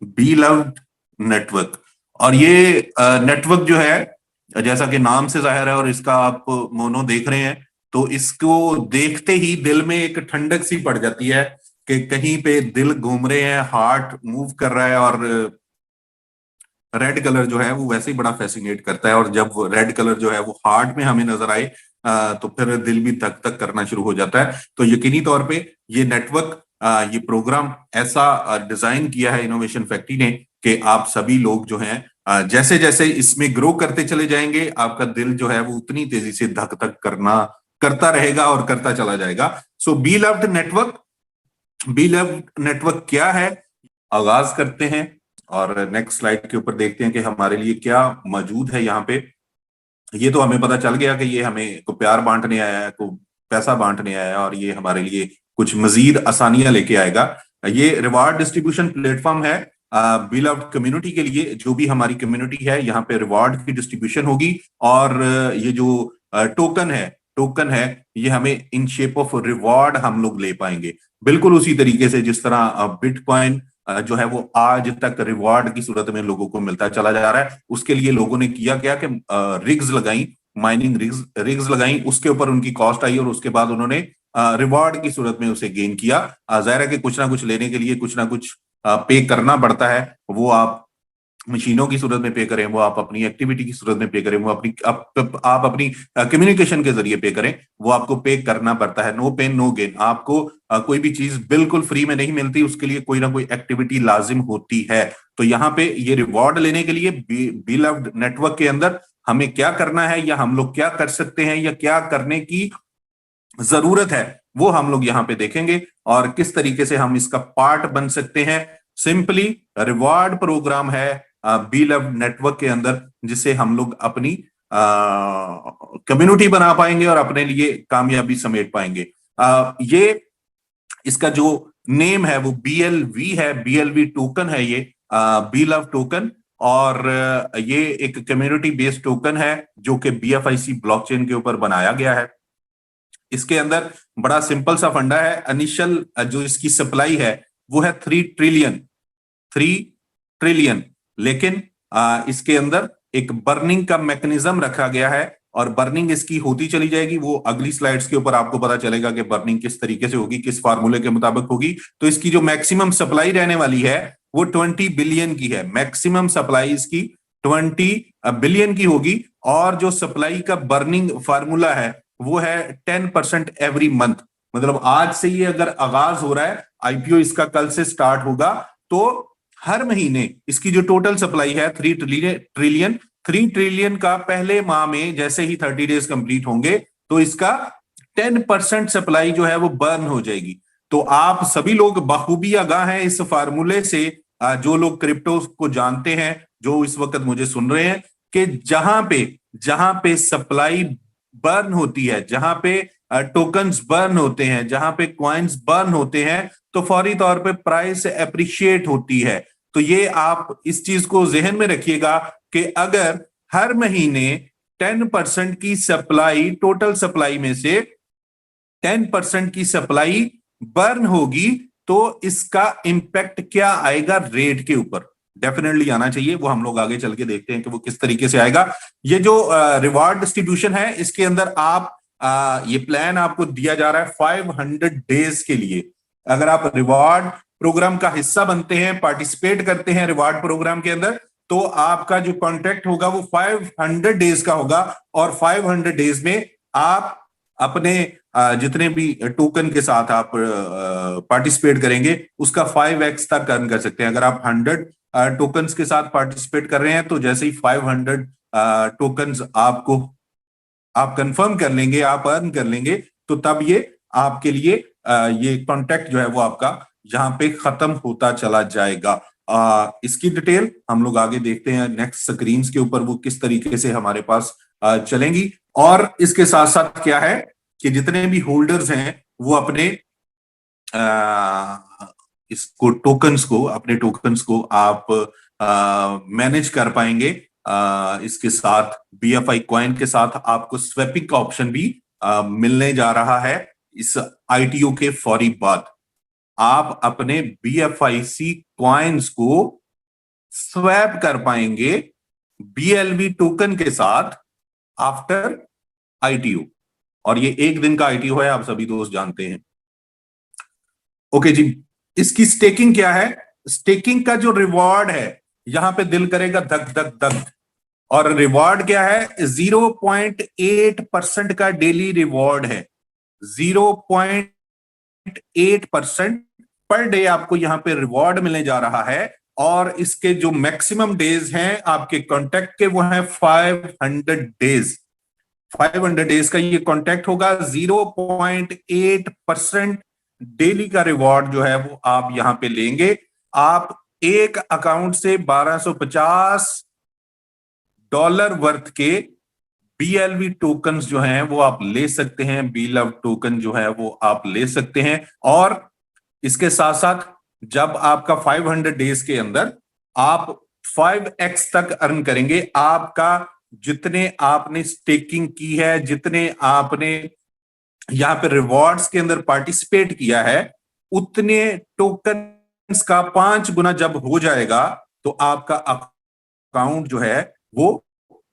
B loved network. और ये network जो है, जैसा कि नाम से जाहिर है और इसका आप मोनो देख रहे हैं, तो इसको देखते ही दिल में एक ठंडक सी पड़ जाती है कि कहीं पे दिल घूम रहे हैं, हार्ट मूव कर रहा है। और रेड कलर जो है वो वैसे ही बड़ा फैसिनेट करता है, और जब रेड कलर जो है वो हार्ट में हमें नजर आए तो फिर दिल भी धक धक करना शुरू हो जाता है। तो यकीनी तौर पे ये नेटवर्क, ये प्रोग्राम ऐसा डिजाइन किया है इनोवेशन फैक्ट्री ने कि आप सभी लोग जो हैं, जैसे जैसे इसमें ग्रो करते चले जाएंगे, आपका दिल जो है वो उतनी तेजी से धक धक करता रहेगा और करता चला जाएगा। So be loved network, be loved network क्या है, आगाज करते हैं। और नेक्स्ट स्लाइड के ऊपर देखते हैं कि हमारे लिए क्या मौजूद है यहाँ पे। ये तो हमें पता चल गया कि ये हमें को प्यार बांटने आया है, को पैसा बांटने आया है, और ये हमारे लिए कुछ मजीद आसानियां लेके आएगा। ये रिवार्ड डिस्ट्रीब्यूशन प्लेटफॉर्म है बिलव्ड कम्युनिटी के लिए। जो भी हमारी कम्युनिटी है, यहाँ पे रिवार्ड की डिस्ट्रीब्यूशन होगी। और ये जो टोकन है ये हमें इन शेप ऑफ रिवॉर्ड हम लोग ले पाएंगे, बिल्कुल उसी तरीके से जिस तरह बिटकॉइन जो है वो आज तक रिवॉर्ड की सूरत में लोगों को मिलता चला जा रहा है। उसके लिए लोगों ने किया क्या कि रिग्स लगाई, माइनिंग रिग्स लगाई, उसके ऊपर उनकी कॉस्ट आई और उसके बाद उन्होंने रिवॉर्ड की सूरत में उसे गेन किया। जाहिर है कि कुछ ना कुछ लेने के लिए कुछ ना कुछ पे करना पड़ता है। वो आप मशीनों की सूरत में पे करें, वो आप अपनी एक्टिविटी की सूरत में पे करें, वो आप अपनी कम्युनिकेशन के जरिए पे करें, वो आपको पे करना पड़ता है। No pain no gain. आपको कोई भी चीज बिल्कुल फ्री में नहीं मिलती, उसके लिए कोई ना कोई एक्टिविटी लाजिम होती है। तो यहाँ पे ये रिवॉर्ड लेने के लिए बी लव्ड नेटवर्क के अंदर हमें क्या करना है, या हम लोग क्या कर सकते हैं, या क्या करने की जरूरत है, वो हम लोग यहाँ पे देखेंगे और किस तरीके से हम इसका पार्ट बन सकते हैं। सिंपली रिवॉर्ड प्रोग्राम है बी लव नेटवर्क के अंदर, जिससे हम लोग अपनी कम्युनिटी बना पाएंगे और अपने लिए कामयाबी समेट पाएंगे। ये इसका जो नेम है वो BLV है, BLV टोकन है ये, बी लव टोकन। और ये एक कम्युनिटी बेस्ड टोकन है जो कि BFIC ब्लॉकचेन के ऊपर बनाया गया है। इसके अंदर बड़ा सिंपल सा फंडा है। इनिशियल जो इसकी सप्लाई है वो है 3 ट्रिलियन। लेकिन इसके अंदर एक बर्निंग का मैकेनिज्म रखा गया है, और बर्निंग इसकी होती चली जाएगी। वो अगली स्लाइड्स के ऊपर आपको पता चलेगा कि बर्निंग किस तरीके से होगी, किस फार्मूले के मुताबिक होगी। तो इसकी जो मैक्सिमम सप्लाई रहने वाली है वो 20 बिलियन की है। मैक्सिमम सप्लाई इसकी 20 बिलियन की होगी। और जो सप्लाई का बर्निंग फार्मूला है वो है 10% एवरी मंथ। मतलब आज से ये अगर आगाज हो रहा है, IPO इसका कल से स्टार्ट होगा, तो हर महीने इसकी जो टोटल सप्लाई है 3 ट्रिलियन का पहले माह में जैसे ही 30 डेज कंप्लीट होंगे तो इसका 10% सप्लाई जो है वो बर्न हो जाएगी। तो आप सभी लोग बखूबी आगाह हैं इस फार्मूले से। जो लोग क्रिप्टो को जानते हैं, जो इस वक्त मुझे सुन रहे हैं, कि जहां पे सप्लाई बर्न होती है, जहां पे टोकन्स बर्न होते हैं, जहां पे कॉइन्स बर्न होते हैं, तो फौरी तौर पे प्राइस एप्रिशिएट होती है। तो ये आप इस चीज को जहन में रखिएगा कि अगर हर महीने 10% की सप्लाई, टोटल सप्लाई में से 10% की सप्लाई बर्न होगी, तो इसका इंपैक्ट क्या आएगा रेट के ऊपर। डेफिनेटली आना चाहिए, वो हम लोग आगे चल के देखते हैं कि वो किस तरीके से आएगा। ये जो रिवार्ड डिस्ट्रीब्यूशन है, इसके अंदर आप ये प्लान आपको दिया जा रहा है 500 डेज के लिए। अगर आप रिवार्ड प्रोग्राम का हिस्सा बनते हैं, पार्टिसिपेट करते हैं रिवार्ड प्रोग्राम के अंदर, तो आपका जो कॉन्ट्रैक्ट होगा वो 500 डेज का होगा। और 500 डेज में आप अपने जितने भी टोकन के साथ आप पार्टिसिपेट करेंगे उसका 5x तक अर्न कर सकते हैं। अगर आप 100 टोकन्स के साथ पार्टिसिपेट कर रहे हैं, तो जैसे ही 500 टोकन्स आप कंफर्म कर लेंगे, आप अर्न कर लेंगे, तो तब ये आपके लिए ये कॉन्ट्रैक्ट जो है वो आपका यहाँ पे खत्म होता चला जाएगा। इसकी डिटेल हम लोग आगे देखते हैं नेक्स्ट स्क्रीन के ऊपर, वो किस तरीके से हमारे पास चलेंगी। और इसके साथ साथ क्या है कि जितने भी होल्डर्स हैं वो अपने इसको अपने टोकन्स को आप मैनेज कर पाएंगे। इसके साथ BFI कॉइन के साथ आपको स्वैपिंग का ऑप्शन भी मिलने जा रहा है। इस ITO के फौरी बाद आप अपने BFIC कॉइन्स को स्वैप कर पाएंगे BLV टोकन के साथ आफ्टर ITO। और ये एक दिन का ITO है, आप सभी दोस्त जानते हैं। ओके जी, इसकी स्टेकिंग क्या है? स्टेकिंग का जो रिवॉर्ड है, यहां पे दिल करेगा धक धक धक। और रिवॉर्ड क्या है? 0.8% का डेली रिवॉर्ड है। 0.8% पर डे आपको यहां पे रिवॉर्ड मिलने जा रहा है। और इसके जो मैक्सिमम डेज हैं आपके कॉन्टैक्ट के, वो है 500 डेज। 500 डेज का ये कॉन्टैक्ट होगा। 0.8% डेली का रिवॉर्ड जो है वो आप यहां पे लेंगे। आप एक अकाउंट से $1250 वर्थ के BLV टोकन जो हैं वो आप ले सकते हैं। BLV टोकन जो है वो आप ले सकते हैं। और इसके साथ साथ जब आपका 500 डेज के अंदर आप 5x तक अर्न करेंगे, आपका जितने आपने स्टेकिंग की है, जितने आपने यहां पे रिवॉर्ड्स के अंदर पार्टिसिपेट किया है, उतने टोकन्स का 5 गुना जब हो जाएगा तो आपका अकाउंट जो है वो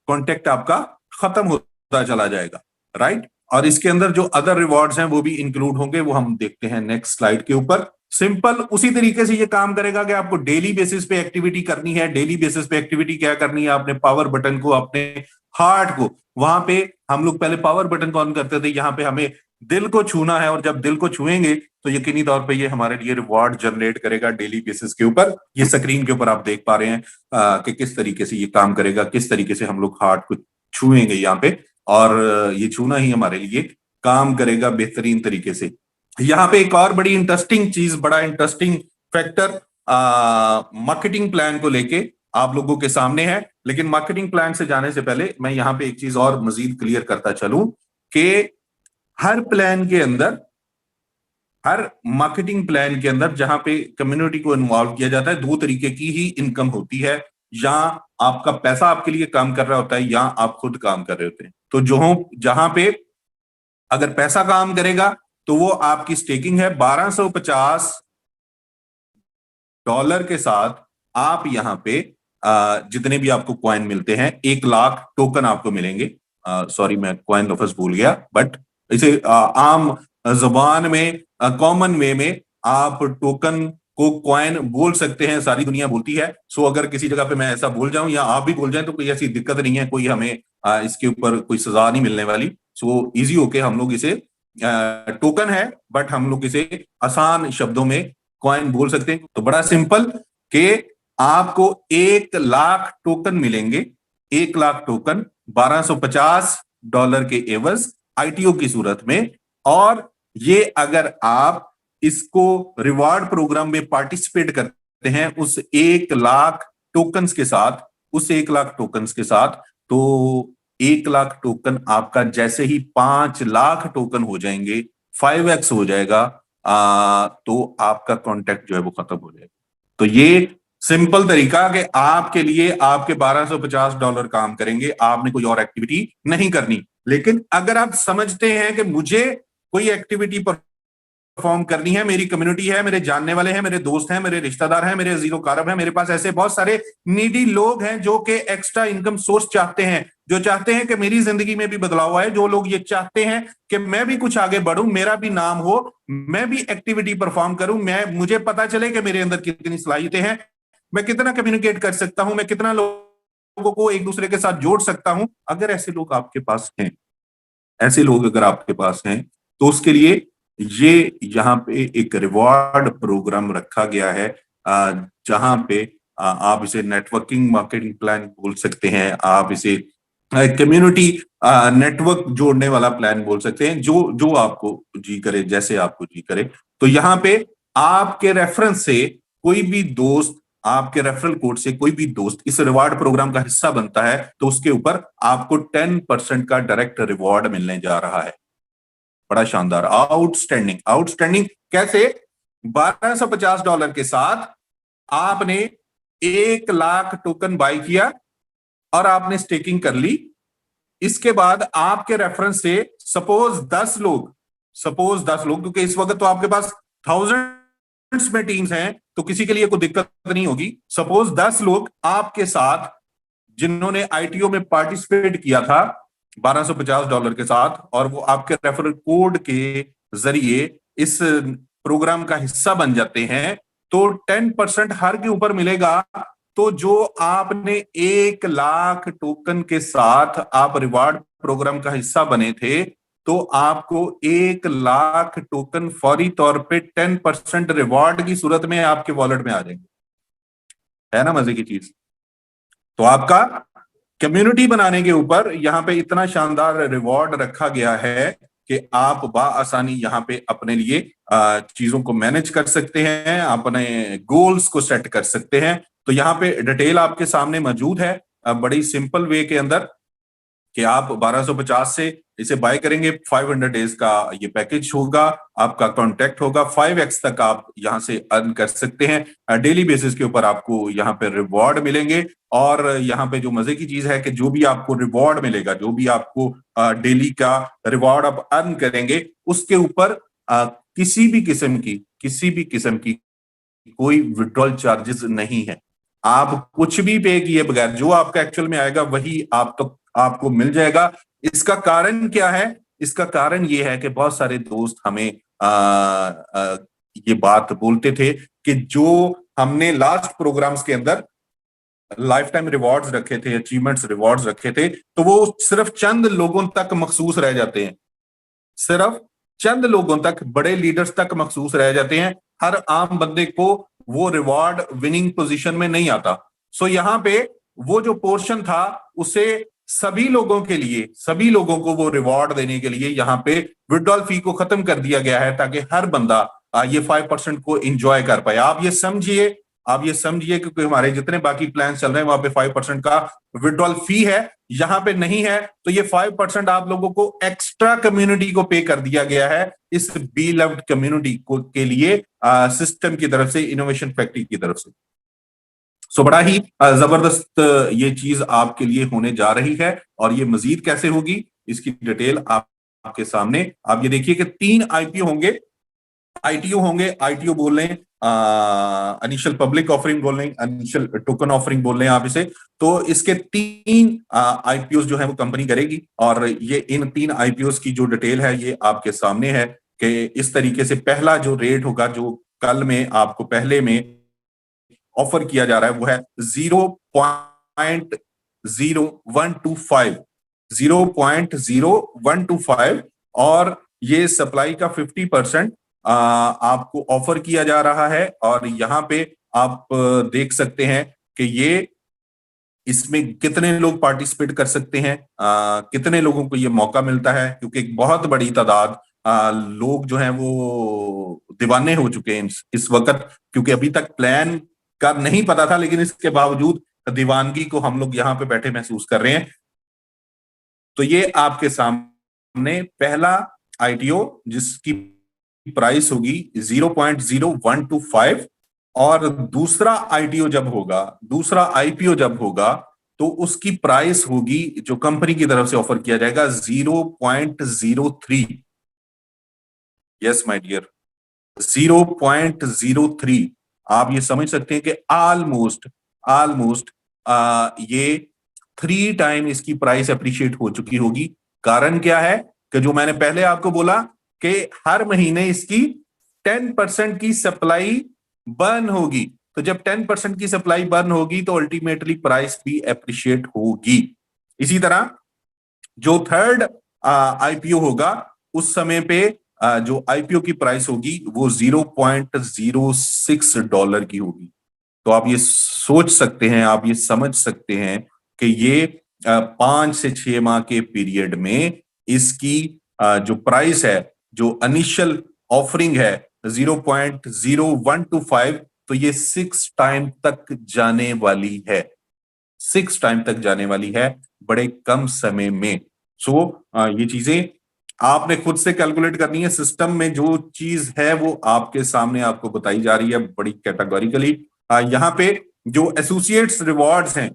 कॉन्टेक्ट आपका खत्म होता चला जाएगा। राइट। और इसके अंदर जो अदर रिवॉर्ड्स हैं वो भी इंक्लूड होंगे, वो हम देखते हैं नेक्स्ट स्लाइड के ऊपर। सिंपल उसी तरीके से ये काम करेगा कि आपको डेली बेसिस पे एक्टिविटी करनी है। डेली बेसिस पे एक्टिविटी क्या करनी है? आपने पावर बटन को, अपने हार्ट को, वहां पे हम लोग पहले पावर बटन को ऑन करते थे, यहां पे हमें दिल को छूना है। और जब दिल को छुएंगे तो यकीनी तौर पे ये हमारे लिए रिवॉर्ड जनरेट करेगा डेली बेसिस के ऊपर। ये स्क्रीन के ऊपर आप देख पा रहे हैं कि किस तरीके से ये काम करेगा, किस तरीके से हम लोग हार्ट को छुएंगे यहाँ पे। और ये छूना ही हमारे लिए काम करेगा बेहतरीन तरीके से। यहाँ पे एक और बड़ी इंटरेस्टिंग चीज, बड़ा इंटरेस्टिंग फैक्टर मार्केटिंग प्लान को लेके आप लोगों के सामने है। लेकिन मार्केटिंग प्लान से जाने से पहले मैं यहाँ पे एक चीज और मजीद क्लियर करता चलूं कि हर प्लान के अंदर, हर मार्केटिंग प्लान के अंदर जहां पे कम्युनिटी को इन्वॉल्व किया जाता है, 2 तरीके की ही इनकम होती है। या आपका पैसा आपके लिए काम कर रहा होता है, या आप खुद काम कर रहे होते हैं। तो जो जहां पे अगर पैसा काम करेगा तो वो आपकी स्टेकिंग है। $1250 के साथ आप यहां पे जितने भी आपको कॉइन मिलते हैं, 1 लाख टोकन आपको मिलेंगे। सॉरी, मैं कॉइन लफ्ज भूल गया, बट इसे आम जुबान में, कॉमन वे में आप टोकन को कॉइन बोल सकते हैं। सारी दुनिया बोलती है। सो अगर किसी जगह पे मैं ऐसा भूल जाऊं या आप भी भूल जाएं तो कोई ऐसी दिक्कत नहीं है, कोई हमें इसके ऊपर कोई सजा नहीं मिलने वाली। सो इजी होके हम लोग इसे, टोकन है बट हम लोग इसे आसान शब्दों में कॉइन बोल सकते हैं। तो बड़ा सिंपल कि आपको 1 लाख टोकन मिलेंगे। 1 लाख टोकन $1250 के एवज ITO की सूरत में। और ये अगर आप इसको रिवार्ड प्रोग्राम में पार्टिसिपेट करते हैं उस 1 लाख टोकन्स के साथ, उस 1 लाख टोकन्स के साथ, तो 1 लाख टोकन आपका जैसे ही 5 लाख टोकन हो जाएंगे, 5x हो जाएगा, तो आपका कॉन्ट्रैक्ट जो है वो खत्म हो जाएगा। तो ये सिंपल तरीका कि आपके लिए आपके $1250 काम करेंगे, आपने कोई और एक्टिविटी नहीं करनी। लेकिन अगर आप समझते हैं कि मुझे कोई एक्टिविटी परफॉर्म करनी है, मेरी कम्युनिटी है, मेरे जानने वाले हैं, मेरे दोस्त हैं, मेरे रिश्तेदार हैं, मेरे जीरो कारब हैं, मेरे पास ऐसे बहुत सारे नीडी लोग हैं जो कि एक्स्ट्रा इनकम सोर्स चाहते हैं, जो चाहते हैं कि मेरी जिंदगी में भी बदलाव आए, जो लोग ये चाहते हैं कि मैं भी कुछ आगे बढ़ूं, मेरा भी नाम हो, मैं भी एक्टिविटी परफॉर्म करूं, मुझे पता चले कि मेरे अंदर कितनी सलाहियतें हैं, मैं कितना कम्युनिकेट कर सकता हूं, मैं कितना लोगों को एक दूसरे के साथ जोड़ सकता हूं। अगर ऐसे लोग आपके पास हैं, ऐसे लोग अगर आपके पास हैं, तो उसके लिए ये यहाँ पे एक रिवॉर्ड प्रोग्राम रखा गया है, जहां पे आप इसे नेटवर्किंग मार्केटिंग प्लान बोल सकते हैं, आप इसे कम्युनिटी नेटवर्क जोड़ने वाला प्लान बोल सकते हैं, जो जो आपको जी करे, जैसे आपको जी करे। तो यहाँ पे आपके रेफरेंस से कोई भी दोस्त, आपके रेफरल कोड से कोई भी दोस्त इस रिवार्ड प्रोग्राम का हिस्सा बनता है, तो उसके ऊपर आपको 10% का डायरेक्ट रिवॉर्ड मिलने जा रहा है। बड़ा शानदार, आउटस्टैंडिंग। आउटस्टैंडिंग कैसे? $1250 के साथ आपने 1 लाख टोकन बाय किया और आपने स्टेकिंग कर ली। इसके बाद आपके रेफरेंस से सपोज 10 लोग, क्योंकि इस वक्त तो आपके पास थाउजेंड्स में टीम्स हैं, तो किसी के लिए कोई दिक्कत नहीं होगी। सपोज 10 लोग आपके साथ जिन्होंने आईटीओ में पार्टिसिपेट किया था $1250 के साथ, और वो आपके रेफरल कोड के जरिए इस प्रोग्राम का हिस्सा बन जाते हैं, तो 10% हर के ऊपर मिलेगा। तो जो आपने 1 लाख टोकन के साथ आप रिवार्ड प्रोग्राम का हिस्सा बने थे, तो आपको 1 लाख टोकन फौरी तौर पे 10% रिवॉर्ड की सूरत में आपके वॉलेट में आ जाएंगे। है ना मजे की चीज? तो आपका कम्युनिटी बनाने के ऊपर यहाँ पे इतना शानदार रिवॉर्ड रखा गया है कि आप बाआसानी यहाँ पे अपने लिए चीजों को मैनेज कर सकते हैं, अपने गोल्स को सेट कर सकते हैं। तो यहाँ पे डिटेल आपके सामने मौजूद है बड़ी सिंपल वे के अंदर, कि आप 1250 से इसे बाय करेंगे, 500 डेज का ये पैकेज होगा, आपका कॉन्टैक्ट होगा, 5x तक आप यहां से अर्न कर सकते हैं। डेली बेसिस के ऊपर आपको यहाँ पे रिवॉर्ड मिलेंगे। और यहाँ पे जो मजे की चीज है कि जो भी आपको रिवॉर्ड मिलेगा, जो भी आपको डेली का रिवॉर्ड आप अर्न करेंगे, उसके ऊपर किसी भी किस्म की कोई विड्रॉल चार्जेस नहीं है। आप कुछ भी पे किए बगैर जो आपका एक्चुअल में आएगा वही आपको मिल जाएगा। इसका कारण क्या है? इसका कारण ये है कि बहुत सारे दोस्त हमें ये बात बोलते थे कि जो हमने लास्ट प्रोग्राम्स के अंदर लाइफ टाइम रिवॉर्ड्स रखे थे, अचीवमेंट्स रिवॉर्ड्स रखे थे, तो वो सिर्फ चंद लोगों तक मखसूस रह जाते हैं, सिर्फ चंद लोगों तक, बड़े लीडर्स तक मखसूस रह जाते हैं। हर आम बंदे को वो रिवॉर्ड विनिंग पोजीशन में नहीं आता। सो यहाँ पे वो जो पोर्शन था उसे सभी लोगों के लिए, सभी लोगों को वो रिवॉर्ड देने के लिए यहाँ पे विड्रॉल फी को खत्म कर दिया गया है, ताकि हर बंदा ये 5% को एंजॉय कर पाए। आप ये समझिए क्योंकि हमारे जितने बाकी प्लान चल रहे हैं वहां पे 5% का विड्रॉल फी है, यहां पे नहीं है। तो ये 5% आप लोगों को एक्स्ट्रा कम्युनिटी को पे कर दिया गया है, इस बी लव्ड कम्युनिटी को के लिए सिस्टम की तरफ से, इनोवेशन फैक्ट्री की तरफ से। सो बड़ा ही जबरदस्त ये चीज आपके लिए होने जा रही है। और ये मजीद कैसे होगी इसकी डिटेल आपके सामने। आप ये देखिए कि 3 आईपीओ होंगे, आईटीओ होंगे, आईटीओ बोल रहे हैं, इनिशियल पब्लिक ऑफरिंग बोल रहे हैं, इनिशियल टोकन ऑफरिंग बोल रहे हैं आप इसे। तो इसके 3 आईपीओ जो है वो कंपनी करेगी, और ये इन 3 आईपीओ की जो डिटेल है ये आपके सामने है कि इस तरीके से पहला जो रेट होगा, जो कल में आपको पहले में ऑफर किया जा रहा है, वो है 0.0125, 0.0125। और ये सप्लाई का 50% आपको ऑफर किया जा रहा है। और यहाँ पे आप देख सकते हैं कि ये इसमें कितने लोग पार्टिसिपेट कर सकते हैं, कितने लोगों को ये मौका मिलता है, क्योंकि एक बहुत बड़ी तादाद लोग जो हैं वो दीवाने हो चुके हैं इस वक्त, क्योंकि अभी तक प्लान का नहीं पता था, लेकिन इसके बावजूद दीवानगी को हम लोग यहाँ पे बैठे महसूस कर रहे हैं। तो ये आपके सामने पहला आईटीओ जिसकी प्राइस होगी 0.0125, और दूसरा आईटीओ जब होगा, दूसरा आईपीओ जब होगा, तो उसकी प्राइस होगी जो कंपनी की तरफ से ऑफर किया जाएगा 0.03। Yes my dear, 0.03। आप ये समझ सकते हैं कि ऑलमोस्ट ये 3 टाइम इसकी प्राइस अप्रिशिएट हो चुकी होगी। कारण क्या है कि जो मैंने पहले आपको बोला कि हर महीने इसकी 10% की सप्लाई बर्न होगी। तो जब 10% की सप्लाई बर्न होगी तो अल्टीमेटली प्राइस भी अप्रिशिएट होगी। इसी तरह जो थर्ड आईपीओ होगा उस समय पे जो आईपीओ की प्राइस होगी वो $0.06 की होगी। तो आप ये सोच सकते हैं, आप ये समझ सकते हैं कि ये 5 से 6 माह के पीरियड में इसकी जो प्राइस है, जो इनिशियल ऑफरिंग है 0.0125, तो ये 6 टाइम तक जाने वाली है, 6 टाइम तक जाने वाली है बड़े कम समय में। सो ये चीजें आपने खुद से कैलकुलेट करनी है। सिस्टम में जो चीज है वो आपके सामने आपको बताई जा रही है बड़ी कैटेगोरिकली। यहाँ पे जो एसोसिएट्स रिवॉर्ड्स हैं,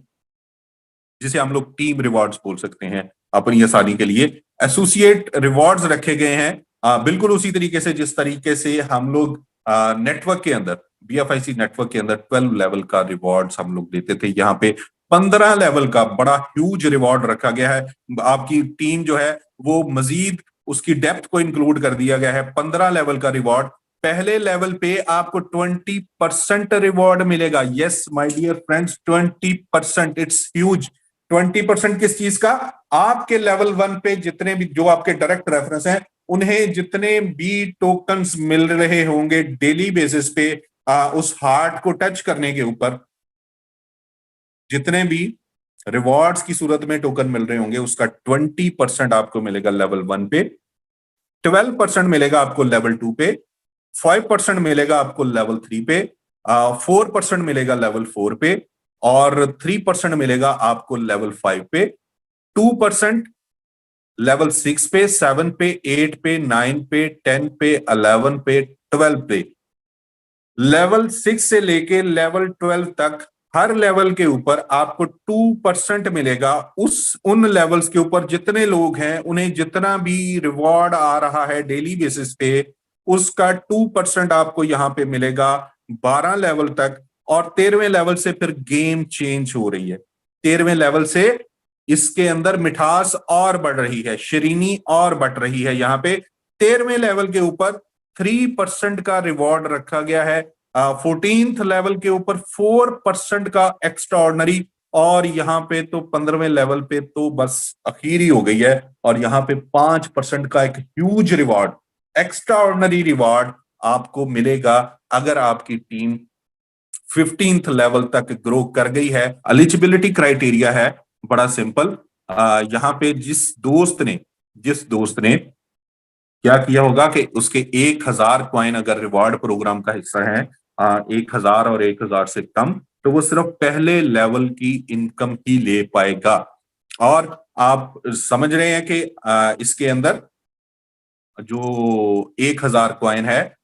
जिसे हम लोग टीम रिवॉर्ड्स बोल सकते हैं अपनी आसानी के लिए, एसोसिएट रिवॉर्ड्स रखे गए हैं बिल्कुल उसी तरीके से जिस तरीके से हम लोग नेटवर्क के अंदर BFIC नेटवर्क के अंदर 12 लेवल का रिवॉर्ड्स हम लोग देते थे, यहाँ पे 15 लेवल का बड़ा ह्यूज रिवॉर्ड रखा गया है। आपकी टीम जो है वो मजीद उसकी डेप्थ को इंक्लूड कर दिया गया है। 15 लेवल का रिवॉर्ड, पहले लेवल पे आपको 20% रिवॉर्ड मिलेगा। Yes my dear friends, 20%, it's huge. 20% किस चीज का? आपके लेवल 1 पे जितने भी जो आपके डायरेक्ट रेफरेंस हैं, उन्हें जितने भी टोकन्स मिल रहे होंगे डेली बेसिस पे, उस हार्ट को टच करने के ऊपर जितने भी रिवॉर्ड्स की सूरत में टोकन मिल रहे होंगे, उसका 20% आपको मिलेगा लेवल 1 पे, 12% मिलेगा आपको लेवल 2 पे, 5% मिलेगा आपको लेवल 3 पे, 4% मिलेगा लेवल 4 पे, और 3% मिलेगा आपको लेवल 5 पे, 2% लेवल 6 पे, 7 पे, 8 पे, 9 पे, 10 पे, 11 पे, 12 पे। लेवल 6 से लेके लेवल 12 तक हर लेवल के ऊपर आपको 2% मिलेगा। उन लेवल्स के ऊपर जितने लोग हैं, उन्हें जितना भी रिवॉर्ड आ रहा है डेली बेसिस पे, उसका 2% आपको यहां पे मिलेगा 12 लेवल तक। और 13वें लेवल से फिर गेम चेंज हो रही है। 13वें लेवल से इसके अंदर मिठास और बढ़ रही है, शरीनी और बढ़ रही है। यहाँ पे 13वें लेवल के ऊपर 3% का रिवॉर्ड रखा गया है। 14th लेवल के ऊपर 4% का एक्स्ट्रा ऑर्डनरी, और यहाँ पे तो 15वें लेवल पे तो बस अखीर ही हो गई है, और यहाँ पे 5% का एक huge reward, extra ordinary reward आपको मिलेगा अगर आपकी टीम 15th लेवल तक ग्रो कर गई है। एलिजिबिलिटी क्राइटेरिया है बड़ा सिंपल। यहाँ पे जिस दोस्त ने क्या किया होगा कि उसके 1000 कॉइन अगर रिवॉर्ड प्रोग्राम का हिस्सा है, 1000 और 1000 से कम, तो वो सिर्फ पहले लेवल की इनकम ही ले पाएगा। और आप समझ रहे हैं कि इसके अंदर जो 1000 कॉइन है,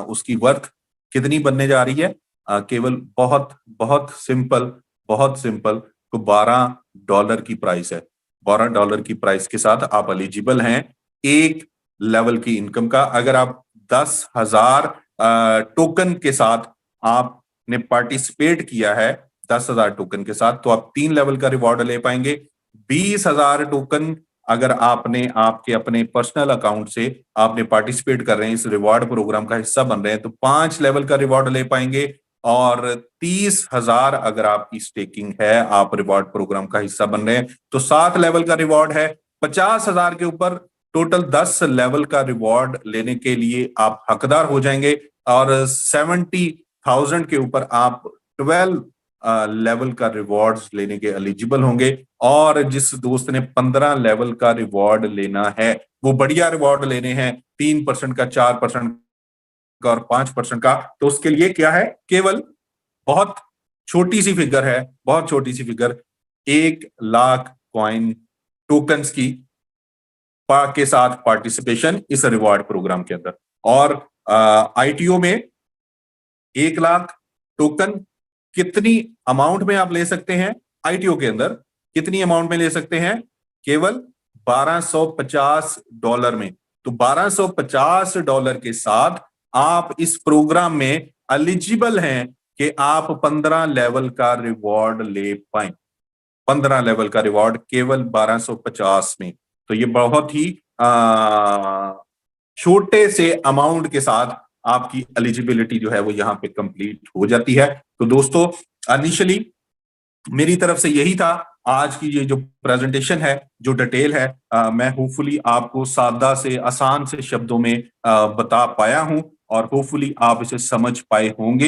उसकी वर्थ कितनी बनने जा रही है? केवल बहुत बहुत सिंपल तो $12 की प्राइस है। $12 की प्राइस के साथ आप एलिजिबल हैं एक लेवल की इनकम का। अगर आप 10,000 टोकन के साथ आपने पार्टिसिपेट किया है, 10,000 टोकन के साथ, तो आप 3 लेवल का रिवॉर्ड ले पाएंगे। 20,000 टोकन अगर आपने आपके अपने पर्सनल अकाउंट से आपने पार्टिसिपेट कर रहे हैं, इस रिवॉर्ड प्रोग्राम का हिस्सा बन रहे हैं, तो 5 लेवल का रिवॉर्ड ले पाएंगे। और 30,000 अगर आपकी स्टेकिंग है, आप रिवॉर्ड प्रोग्राम का हिस्सा बन रहे हैं, तो 7 लेवल का रिवॉर्ड है। 50,000 के ऊपर टोटल 10 लेवल का रिवॉर्ड लेने के लिए आप हकदार हो जाएंगे। और 70,000 के ऊपर आप 12 लेवल का रिवॉर्ड्स लेने के एलिजिबल होंगे। और जिस दोस्त ने 15 लेवल का रिवॉर्ड लेना है, वो बढ़िया रिवॉर्ड लेने हैं, 3% का, 4% का और 5% का, तो उसके लिए क्या है? केवल बहुत छोटी सी फिगर है, बहुत छोटी सी फिगर, 1 लाख कॉइन टोकन्स की के साथ पार्टिसिपेशन इस रिवॉर्ड प्रोग्राम के अंदर। और ITO में 1 लाख टोकन कितनी अमाउंट में आप ले सकते हैं? ITO के अंदर कितनी अमाउंट में ले सकते हैं? केवल $1250 में। तो $1250 के साथ आप इस प्रोग्राम में एलिजिबल हैं कि आप 15 लेवल का रिवॉर्ड ले पाए। 15 लेवल का रिवॉर्ड केवल 1250 में। तो ये बहुत ही छोटे से अमाउंट के साथ आपकी एलिजिबिलिटी जो है वो यहाँ पे कंप्लीट हो जाती है। तो दोस्तों, इनिशियली मेरी तरफ से यही था। आज की ये जो प्रेजेंटेशन है, जो डिटेल है, मैं होपफुली आपको सादा से, आसान से शब्दों में बता पाया हूं, और होपफुली आप इसे समझ पाए होंगे।